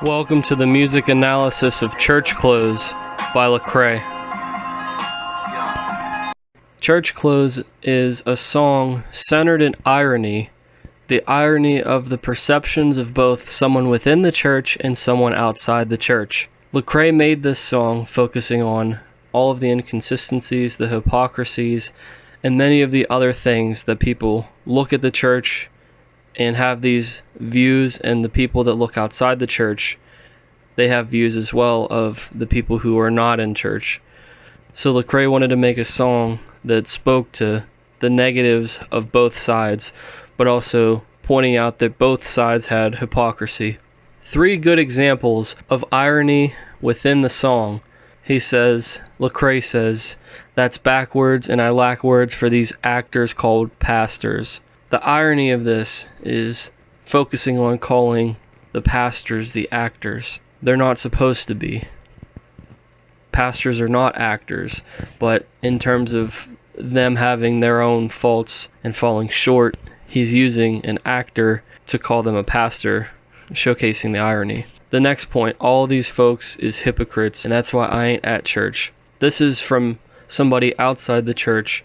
Welcome to the music analysis of Church Close by Lecrae. Church Close is a song centered in irony, the irony of the perceptions of both someone within the church and someone outside the church. Lecrae made this song focusing on all of the inconsistencies, the hypocrisies, and many of the other things that people look at the church and have these views, and the people that look outside the church, they have views as well of the people who are not in church. So Lecrae wanted to make a song that spoke to the negatives of both sides, but also pointing out that both sides had hypocrisy. 3 good examples of irony within the song. Lecrae says, "That's backwards, and I lack words for these actors called pastors." The irony of this is focusing on calling the pastors the actors. They're not supposed to be. Pastors are not actors, but in terms of them having their own faults and falling short, he's using an actor to call them a pastor, showcasing the irony. The next point, all these folks is hypocrites, and that's why I ain't at church. This is from somebody outside the church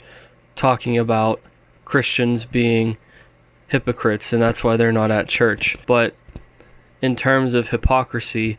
talking about Christians being hypocrites, and that's why they're not at church. But in terms of hypocrisy,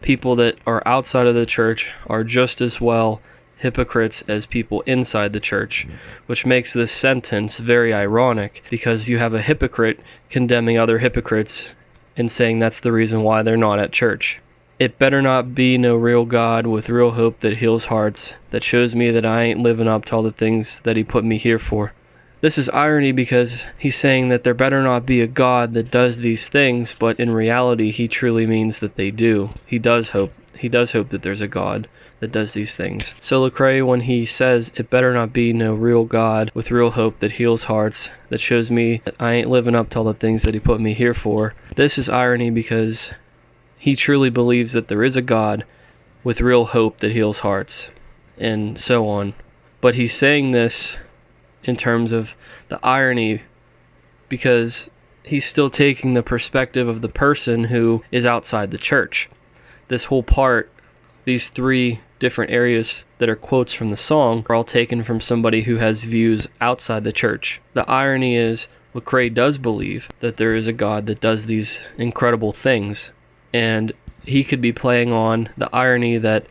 people that are outside of the church are just as well hypocrites as people inside the church, which makes this sentence very ironic, because you have a hypocrite condemning other hypocrites and saying that's the reason why they're not at church. It better not be no real God with real hope that heals hearts, that shows me that I ain't living up to all the things that he put me here for. This is irony because he's saying that there better not be a God that does these things, but in reality he truly means that they do. He does hope that there's a God that does these things. So Lecrae, when he says it better not be no real God with real hope that heals hearts, that shows me that I ain't living up to all the things that he put me here for, this is irony because he truly believes that there is a God with real hope that heals hearts, and so on. But he's saying this in terms of the irony because he's still taking the perspective of the person who is outside the church. This whole part, these 3 different areas that are quotes from the song, are all taken from somebody who has views outside the church. The irony is Lecrae does believe that there is a God that does these incredible things, and he could be playing on the irony that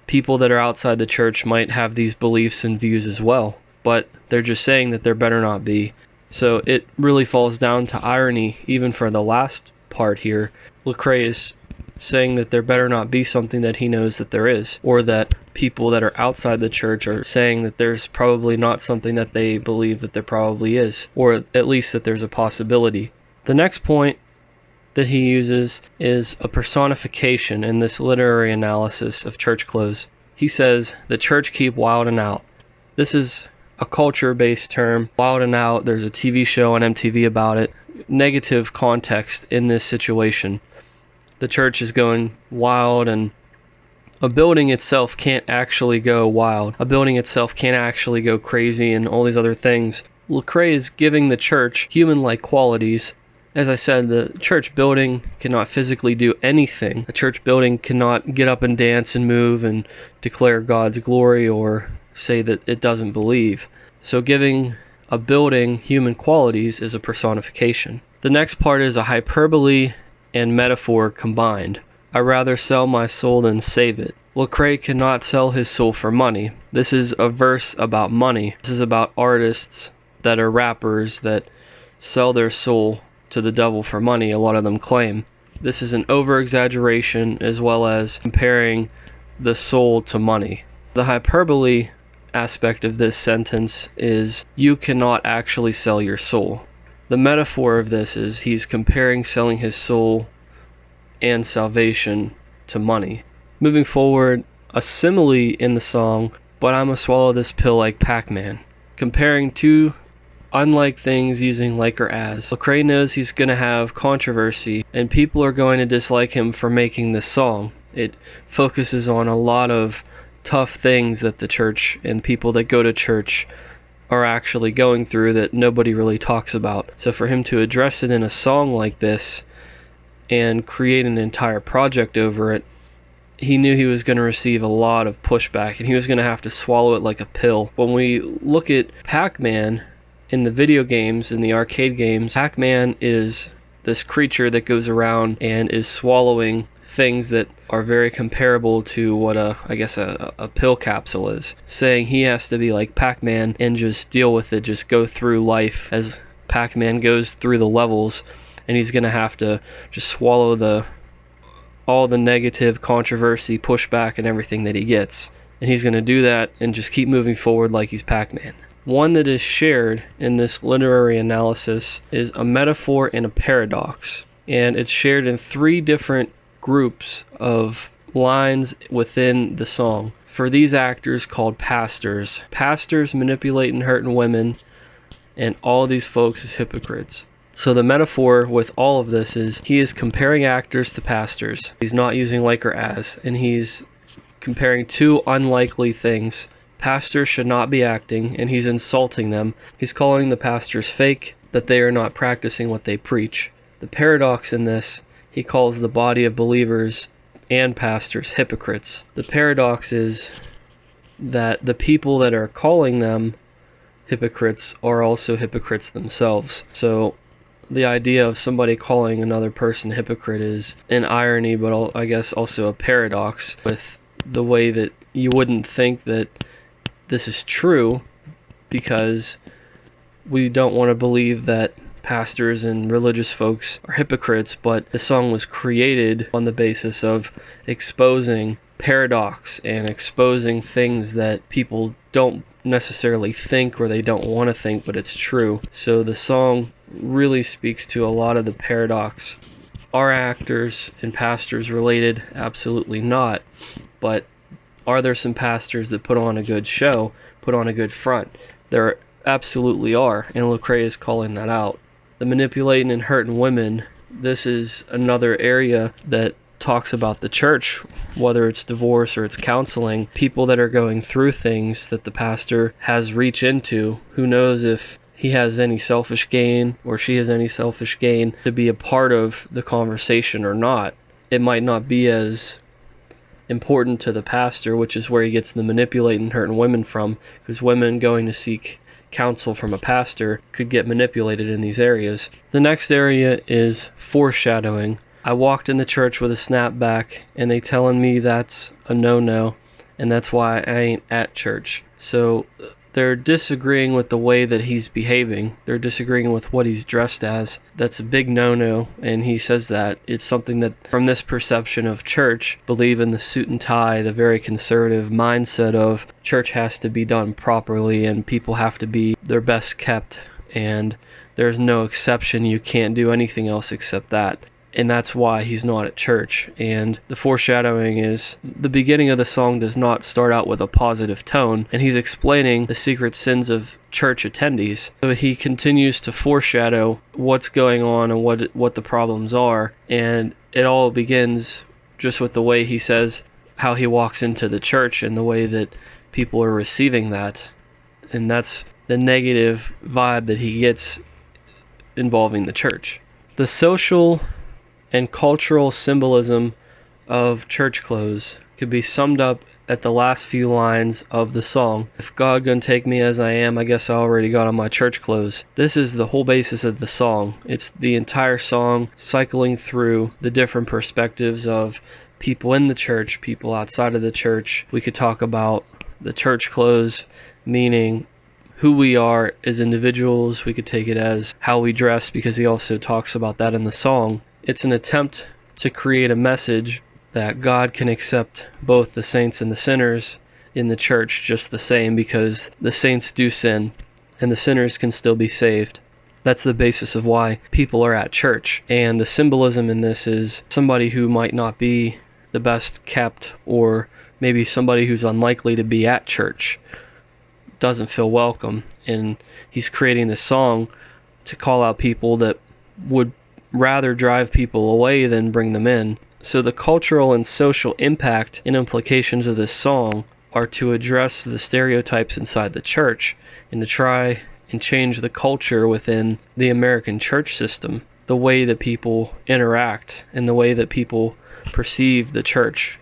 people that are outside the church might have these beliefs and views as well, but they're just saying that there better not be. So it really falls down to irony even for the last part here. Lecrae is saying that there better not be something that he knows that there is, or that people that are outside the church are saying that there's probably not something that they believe that there probably is, or at least that there's a possibility. The next point that he uses is a personification in this literary analysis of Church Close. He says, "The church keep wildin' out." This is a culture-based term. Wild and Out, there's a TV show on MTV about it. Negative context in this situation. The church is going wild, and a building itself can't actually go wild. A building itself can't actually go crazy and all these other things. Lecrae is giving the church human-like qualities. As I said, the church building cannot physically do anything. A church building cannot get up and dance and move and declare God's glory or say that it doesn't believe. So giving a building human qualities is a personification. The next part is a hyperbole and metaphor combined. "I rather sell my soul than save it." Lecrae cannot sell his soul for money. This is a verse about money. This is about artists that are rappers that sell their soul to the devil for money, a lot of them claim. This is an over-exaggeration as well as comparing the soul to money. The hyperbole aspect of this sentence is you cannot actually sell your soul. The metaphor of this is he's comparing selling his soul and salvation to money. Moving forward, a simile in the song, "But I'ma swallow this pill like Pac-Man," comparing 2 unlike things using like or as. Lecrae knows he's going to have controversy and people are going to dislike him for making this song. It focuses on a lot of tough things that the church and people that go to church are actually going through that nobody really talks about. So for him to address it in a song like this and create an entire project over it, he knew he was going to receive a lot of pushback, and he was going to have to swallow it like a pill. When we look at Pac-Man in the video games, in the arcade games, Pac-Man is this creature that goes around and is swallowing things that are very comparable to what a pill capsule is, saying he has to be like Pac-Man and just deal with it, just go through life as Pac-Man goes through the levels, and he's going to have to just swallow all the negative controversy, pushback, and everything that he gets. And he's going to do that and just keep moving forward like he's Pac-Man. One that is shared in this literary analysis is a metaphor and a paradox. And it's shared in 3 different groups of lines within the song. For these actors called pastors. Pastors manipulating, hurting women, and all these folks as hypocrites. So the metaphor with all of this is he is comparing actors to pastors. He's not using like or as, and he's comparing 2 unlikely things. Pastors should not be acting, and he's insulting them. He's calling the pastors fake, that they are not practicing what they preach. The paradox in this, he calls the body of believers and pastors hypocrites. The paradox is that the people that are calling them hypocrites are also hypocrites themselves. So the idea of somebody calling another person hypocrite is an irony, but I guess also a paradox, with the way that you wouldn't think that this is true, because we don't want to believe that pastors and religious folks are hypocrites, but the song was created on the basis of exposing paradox and exposing things that people don't necessarily think, or they don't want to think, but it's true. So the song really speaks to a lot of the paradox. Are actors and pastors related? Absolutely not. But are there some pastors that put on a good show, put on a good front? There absolutely are, and Lecrae is calling that out. The manipulating and hurting women, this is another area that talks about the church, whether it's divorce or it's counseling. People that are going through things that the pastor has reach into, who knows if he has any selfish gain or she has any selfish gain to be a part of the conversation or not. It might not be as important to the pastor, which is where he gets the manipulating and hurting women from, because women going to seek counsel from a pastor could get manipulated in these areas. The next area is foreshadowing. I walked in the church with a snapback, and they telling me that's a no-no, and that's why I ain't at church. So they're disagreeing with the way that he's behaving. They're disagreeing with what he's dressed as. That's a big no-no, and he says that. It's something that, from this perception of church, believe in the suit and tie, the very conservative mindset of church has to be done properly, and people have to be their best kept, and there's no exception. You can't do anything else except that. And that's why he's not at church. And the foreshadowing is, the beginning of the song does not start out with a positive tone, and he's explaining the secret sins of church attendees. So he continues to foreshadow what's going on and what the problems are, and it all begins just with the way he says how he walks into the church and the way that people are receiving that. And that's the negative vibe that he gets involving the church. The social and cultural symbolism of church clothes could be summed up at the last few lines of the song. If God gonna take me as I am, I guess I already got on my church clothes. This is the whole basis of the song. It's the entire song cycling through the different perspectives of people in the church, people outside of the church. We could talk about the church clothes, meaning who we are as individuals. We could take it as how we dress, because he also talks about that in the song. It's an attempt to create a message that God can accept both the saints and the sinners in the church just the same, because the saints do sin and the sinners can still be saved. That's the basis of why people are at church. And the symbolism in this is somebody who might not be the best kept, or maybe somebody who's unlikely to be at church, doesn't feel welcome. And he's creating this song to call out people that would rather drive people away than bring them in. So the cultural and social impact and implications of this song are to address the stereotypes inside the church and to try and change the culture within the American church system. the way that people interact and the way that people perceive the church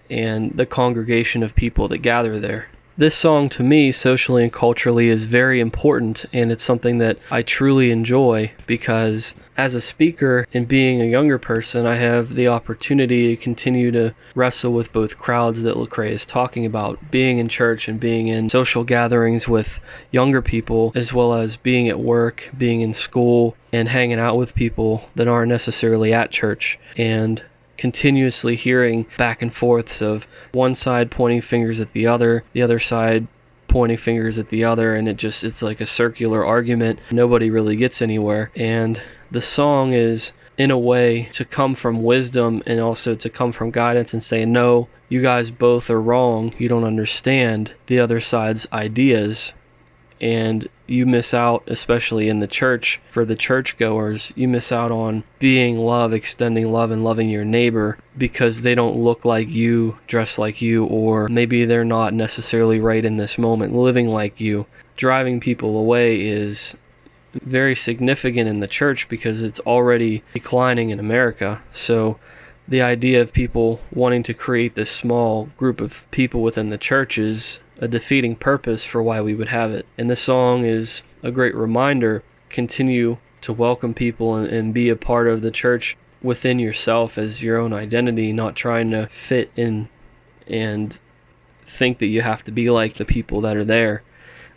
and the congregation of people that gather there. This song, to me, socially and culturally, is very important, and it's something that I truly enjoy because as a speaker and being a younger person, I have the opportunity to continue to wrestle with both crowds that Lecrae is talking about, being in church and being in social gatherings with younger people, as well as being at work, being in school, and hanging out with people that aren't necessarily at church, and continuously hearing back and forths of one side pointing fingers at the other side pointing fingers at the other, and it's like a circular argument. Nobody really gets anywhere. And the song is, in a way, to come from wisdom and also to come from guidance and say, no, you guys both are wrong. You don't understand the other side's ideas. And you miss out, especially in the church, for the churchgoers, you miss out on being love, extending love, and loving your neighbor because they don't look like you, dress like you, or maybe they're not necessarily right in this moment, living like you. Driving people away is very significant in the church because it's already declining in America. So the idea of people wanting to create this small group of people within the church is a defeating purpose for why we would have it. And this song is a great reminder. Continue to welcome people and be a part of the church within yourself as your own identity, not trying to fit in and think that you have to be like the people that are there.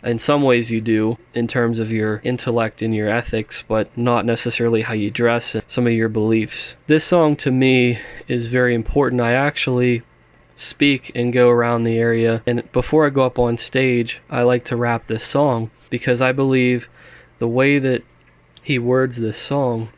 In some ways you do, in terms of your intellect and your ethics, but not necessarily how you dress and some of your beliefs. This song to me is very important. I actually speak and go around the area, and before I go up on stage, I like to rap this song because I believe the way that he words this song,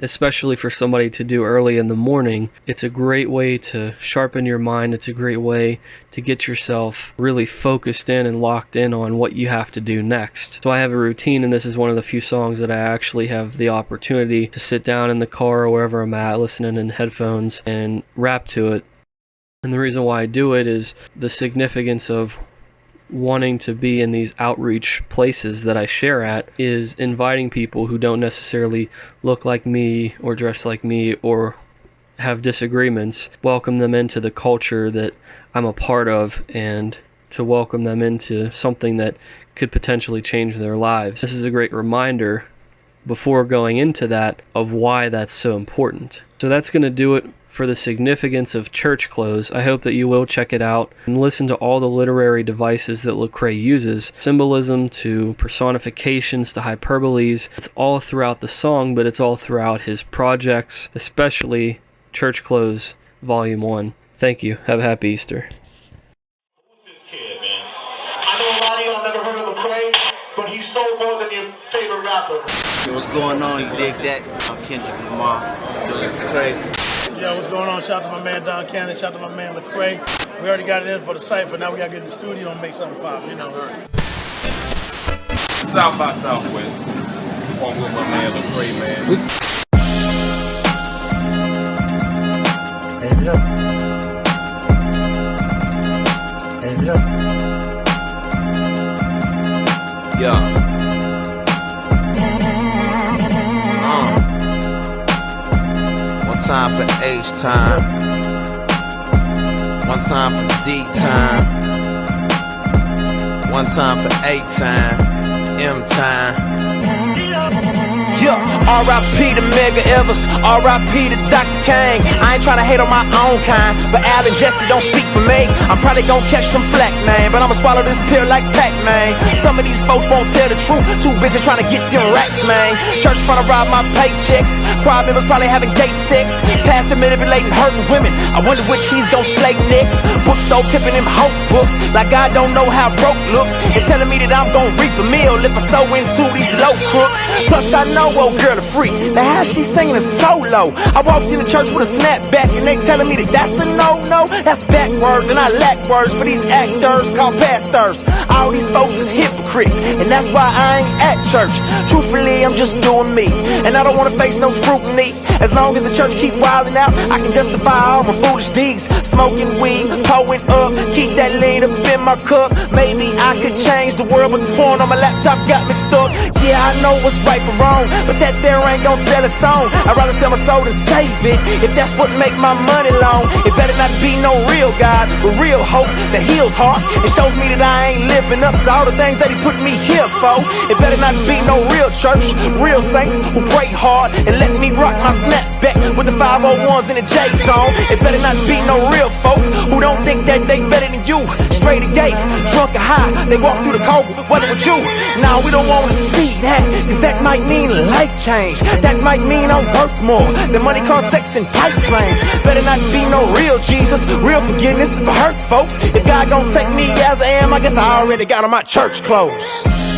especially for somebody to do early in the morning, it's a great way to sharpen your mind. It's a great way to get yourself really focused in and locked in on what you have to do next. So I have a routine, and this is one of the few songs that I actually have the opportunity to sit down in the car or wherever I'm at, listening in headphones, and rap to it. And the reason why I do it is the significance of wanting to be in these outreach places that I share at is inviting people who don't necessarily look like me or dress like me or have disagreements, welcome them into the culture that I'm a part of and to welcome them into something that could potentially change their lives. This is a great reminder before going into that of why that's so important. So that's going to do it for the significance of church clothes. I hope that you will check it out and listen to all the literary devices that Lecrae uses, symbolism to personifications to hyperboles. It's all throughout the song, but it's all throughout his projects, especially Church Clothes Volume 1. Thank you. Have a happy Easter. Who's this kid, man? I know a lot of y'all never heard of Lecrae, but he's so more than your favorite rapper. Hey, what's going on? You dig that? I'm Kendrick Lamar. Lecrae. Yo, what's going on? Shout out to my man Don Cannon, shout out to my man Lecrae. We already got it in for the cypher, now we gotta get in the studio and make something pop, you know. South by Southwest. Walk with my man Lecrae, man. Hey, look. Hey, look. Yeah. One time for H time, one time for D time, one time for A time, M time. Yeah, R.I.P. to Mega Evers, R.I.P. to Dr. Kane. I ain't tryna hate on my own kind, but Al and Jesse don't speak for me. I'm probably gon' catch some flack, man, but I'ma swallow this pill like Pac-Man. Some of these folks won't tell the truth, too busy tryna get them racks, man. Church tryna rob my paychecks, choir members probably having gay sex, pastor manipulating, hurting women. I wonder which he's gon' slay next. Bookstore pimping them hope books, like I don't know how broke looks, and telling me that I'm gon' reap a meal if I sow into these low crooks. Plus I know old girl a freak. Now how she singing is solo. I walked in the church with a snapback and they telling me that that's a no-no. That's backwards and I lack words for these actors called pastors. All these folks is hypocrites and that's why I ain't at church. Truthfully, I'm just doing me and I don't wanna face no scrutiny. As long as the church keep wilding out, I can justify all my foolish deeds. Smoking weed, pulling up, keep that lean up in my cup. Maybe I could change the world, but this porn on my laptop got me stuck. Yeah, I know what's right from wrong, but that there ain't gon' sell a song. I'd rather sell my soul than save it, if that's what make my money long. It better not be no real God, but real hope that heals hearts and shows me that I ain't living up to all the things that he put me here for. It better not be no real church, real saints who pray hard and let me rock my snapback with the 501s in the J zone. It better not be no real folk who don't think that they better than you. Straight or gay, drunk or high, they walk through the cold weather with you. Nah, we don't wanna see that, cause that might mean life change. That might mean I'm worth more than money, car, sex, and pipe dreams. Better not be no real Jesus, real forgiveness for hurt folks. If God gon' take me as I am, I guess I already got on my church clothes.